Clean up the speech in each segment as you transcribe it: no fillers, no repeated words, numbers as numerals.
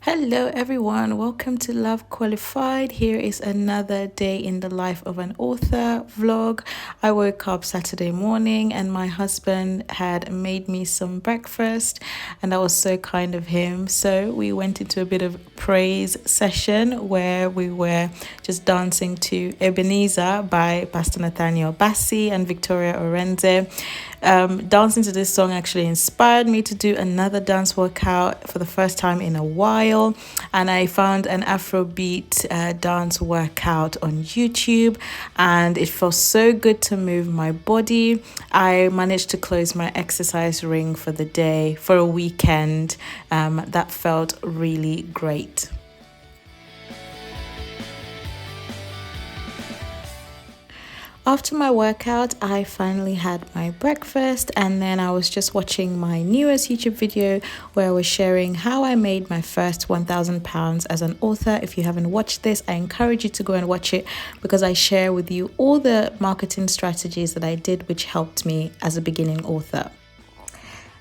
Hello, everyone. Welcome to Love Qualified. Here is another day in the life of an author vlog. I woke up Saturday morning and my husband had made me some breakfast, and that was so kind of him. So, we went into a bit of praise session where we were just dancing to Ebenezer by Pastor Nathaniel Bassi and Victoria Orenze. Dancing to this song actually inspired me to do another dance workout for the first time in a while, and I found an Afrobeat dance workout on YouTube, and it felt so good to move my body. I managed to close my exercise ring for the day for a weekend. That felt really great. After my workout, I finally had my breakfast, and then I was just watching my newest YouTube video where I was sharing how I made my first £1,000 as an author. If you haven't watched this, I encourage you to go and watch it because I share with you all the marketing strategies that I did which helped me as a beginning author.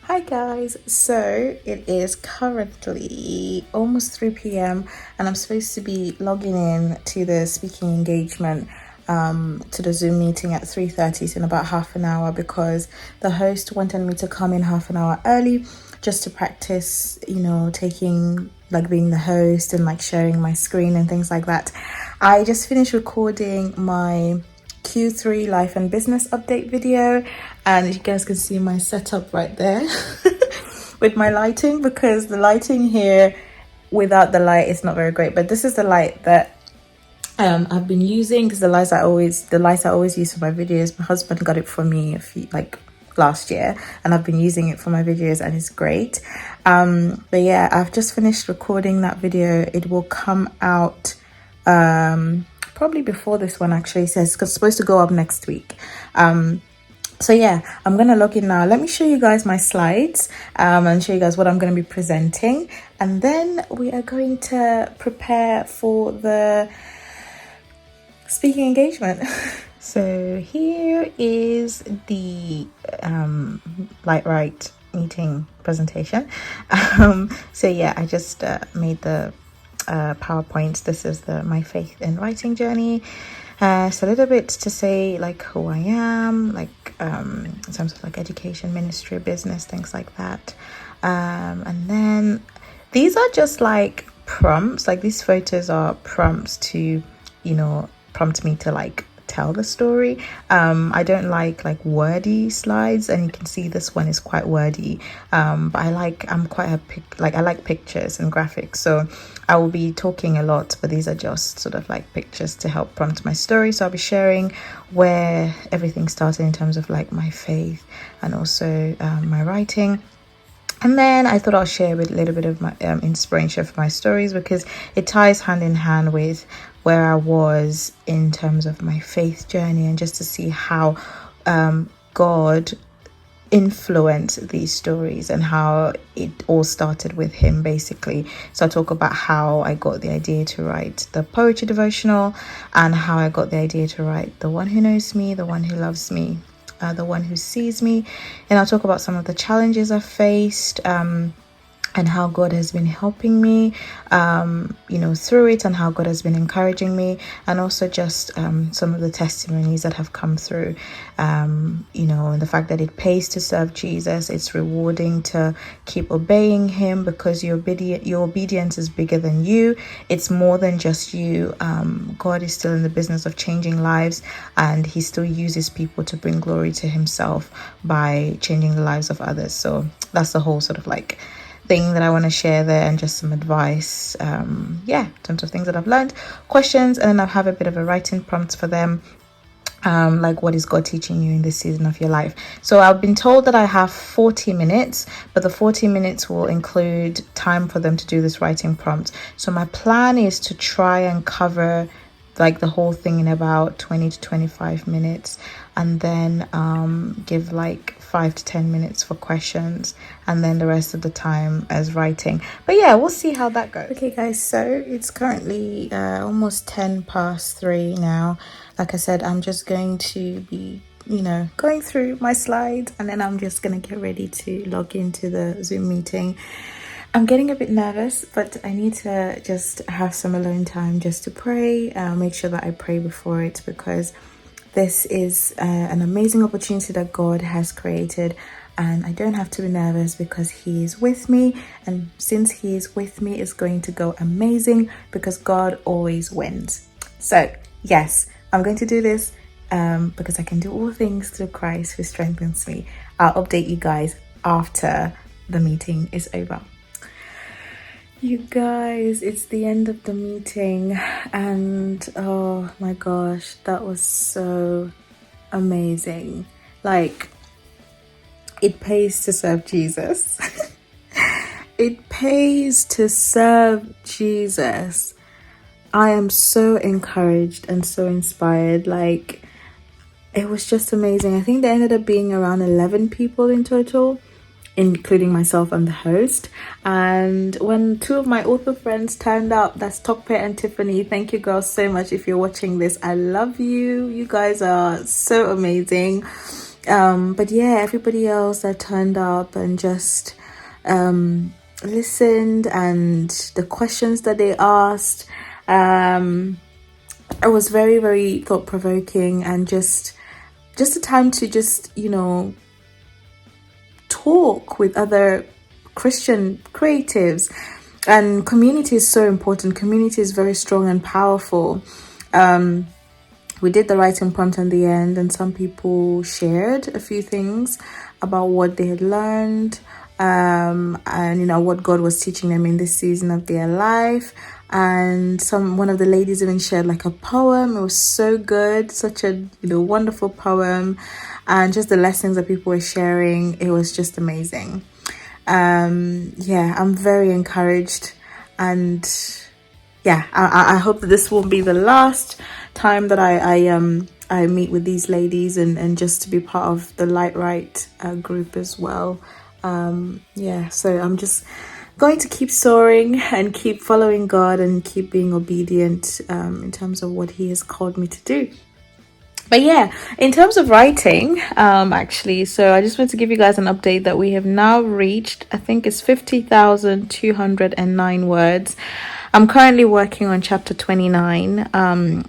Hi guys, so it is currently almost 3 p.m. and I'm supposed to be logging in to the speaking engagement to the Zoom meeting at 3:30, so in about half an hour, because the host wanted me to come in half an hour early just to practice, taking, like, being the host and like sharing my screen and things like that. I just finished recording my Q3 life and business update video, and you guys can see my setup right there with my lighting, because the lighting here without the light is not very great, but this is the light that I've been using, because the lights I always use for my videos. My husband got it for me last year, and I've been using it for my videos and it's great. But yeah, I've just finished recording that video. It will come out probably before this one actually. Says it's supposed to go up next week. So yeah, I'm gonna log in now. Let me show you guys my slides and show you guys what I'm going to be presenting, and then we are going to prepare for the speaking engagement. So here is the Light meeting presentation. So yeah, I just made the PowerPoint. This is my faith in writing journey. So a little bit to say like who I am, like in terms of like education, ministry, business, things like that. And then these are just like prompts. Like these photos are prompts to, prompt me to like tell the story. I don't like wordy slides, and you can see this one is quite wordy, but I like pictures and graphics, so I will be talking a lot, but these are just sort of like pictures to help prompt my story. So I'll be sharing where everything started in terms of like my faith and also my writing. And then I thought I'll share with a little bit of my inspiration for my stories, because it ties hand in hand with where I was in terms of my faith journey, and just to see how God influenced these stories and how it all started with him, basically. So I talk about how I got the idea to write the poetry devotional, and how I got the idea to write The One Who Knows Me, The One Who Loves Me, The One Who Sees Me. And I'll talk about some of the challenges I've faced, and how God has been helping me, through it, and how God has been encouraging me, and also just some of the testimonies that have come through, and the fact that it pays to serve Jesus. It's rewarding to keep obeying him, because your obedience is bigger than you. It's more than just you. God is still in the business of changing lives, and he still uses people to bring glory to himself by changing the lives of others. So that's the whole sort of like thing that I want to share there, and just some advice, in terms of things that I've learned, questions, and then I'll have a bit of a writing prompt for them, like what is God teaching you in this season of your life. So I've been told that I have 40 minutes, but the 40 minutes will include time for them to do this writing prompt. So my plan is to try and cover like the whole thing in about 20 to 25 minutes, and then give like 5 to 10 minutes for questions, and then the rest of the time as writing. But yeah, we'll see how that goes. Okay guys, so it's currently almost 3:10 now. Like I said, I'm just going to be going through my slides, and then I'm just gonna get ready to log into the Zoom meeting. I'm getting a bit nervous, but I need to just have some alone time just to pray. Make sure that I pray before it, because this is an amazing opportunity that God has created, and I don't have to be nervous because He is with me. And since He is with me, it's going to go amazing because God always wins. So yes, I'm going to do this because I can do all things through Christ who strengthens me. I'll update you guys after the meeting is over. You guys, it's the end of the meeting, and oh my gosh, that was so amazing. Like, it pays to serve Jesus. It pays to serve Jesus. I am so encouraged and so inspired. Like, it was just amazing. I think there ended up being around 11 people in total, including myself and the host. And when two of my author friends turned up, that's Tokpe and Tiffany. Thank you girls so much. If you're watching this, I love you. You guys are so amazing. But yeah, everybody else that turned up and just listened, and the questions that they asked, it was very, very thought-provoking, and just a time to just, talk with other Christian creatives. And community is so important. Community is very strong and powerful. We did the writing prompt in the end, and some people shared a few things about what they had learned, and what God was teaching them in this season of their life. And one of the ladies even shared like a poem. It was so good, such a wonderful poem, and just the lessons that people were sharing, it was just amazing. I'm very encouraged, and I hope that this won't be the last time that I meet with these ladies, and just to be part of the Light Right group as well. So I'm just going to keep soaring and keep following God and keep being obedient in terms of what He has called me to do. But yeah, in terms of writing, so I just want to give you guys an update that we have now reached, I think it's 50,209 words. I'm currently working on chapter 29.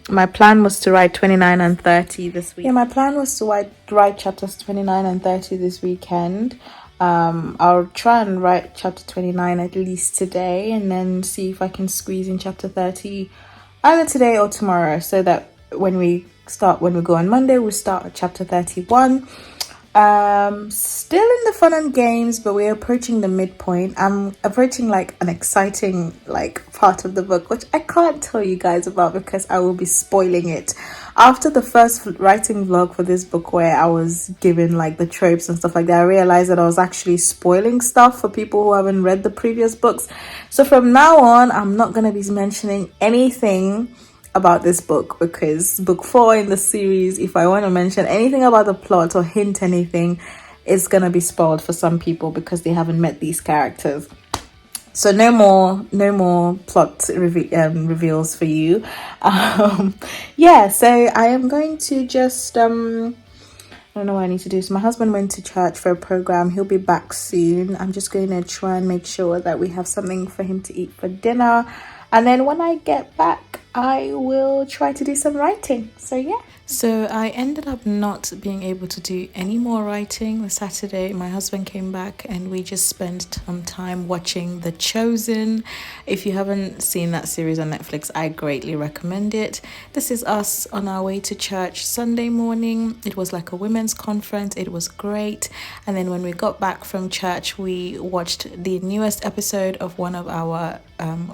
My plan was to write 29 and 30 this week. Yeah, my plan was to write chapters 29 and 30 this weekend. I'll try and write chapter 29 at least today, and then see if I can squeeze in chapter 30 either today or tomorrow, so that when we go on Monday, we'll start at chapter 31. Still in the fun and games, but we're approaching the midpoint. I'm approaching like an exciting part of the book, which I can't tell you guys about because I will be spoiling it. After the first writing vlog for this book, where I was given like the tropes and stuff like that, I realized that I was actually spoiling stuff for people who haven't read the previous books. So from now on, I'm not going to be mentioning anything about this book, because book 4 in the series, if I want to mention anything about the plot or hint anything, it's gonna be spoiled for some people because they haven't met these characters. So no more plot reveals for you. So I am going to just I don't know what I need to do. So my husband went to church for a program. He'll be back soon. I'm just going to try and make sure that we have something for him to eat for dinner. And then when I get back, I will try to do some writing. So yeah. So I ended up not being able to do any more writing the Saturday. My husband came back and we just spent some time watching The Chosen. If you haven't seen that series on Netflix, I greatly recommend it. This is us on our way to church Sunday morning. It was like a women's conference. It was great. And then when we got back from church, we watched the newest episode of one of our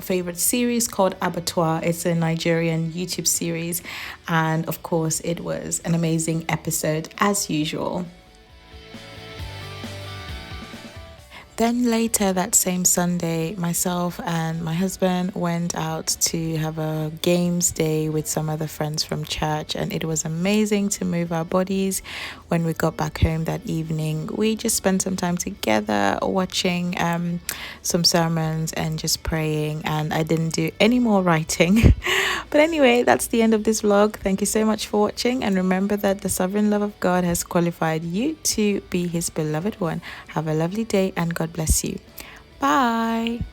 favorite series called Abattoir. It's a Nigerian YouTube series, and of course it was an amazing episode as usual. Then later that same Sunday, myself and my husband went out to have a games day with some other friends from church, and it was amazing to move our bodies. When we got back home that evening, we just spent some time together watching some sermons and just praying, and I didn't do any more writing. But anyway, that's the end of this vlog. Thank you so much for watching, and remember that the sovereign love of God has qualified you to be His beloved one. Have a lovely day, and God bless you. Bye.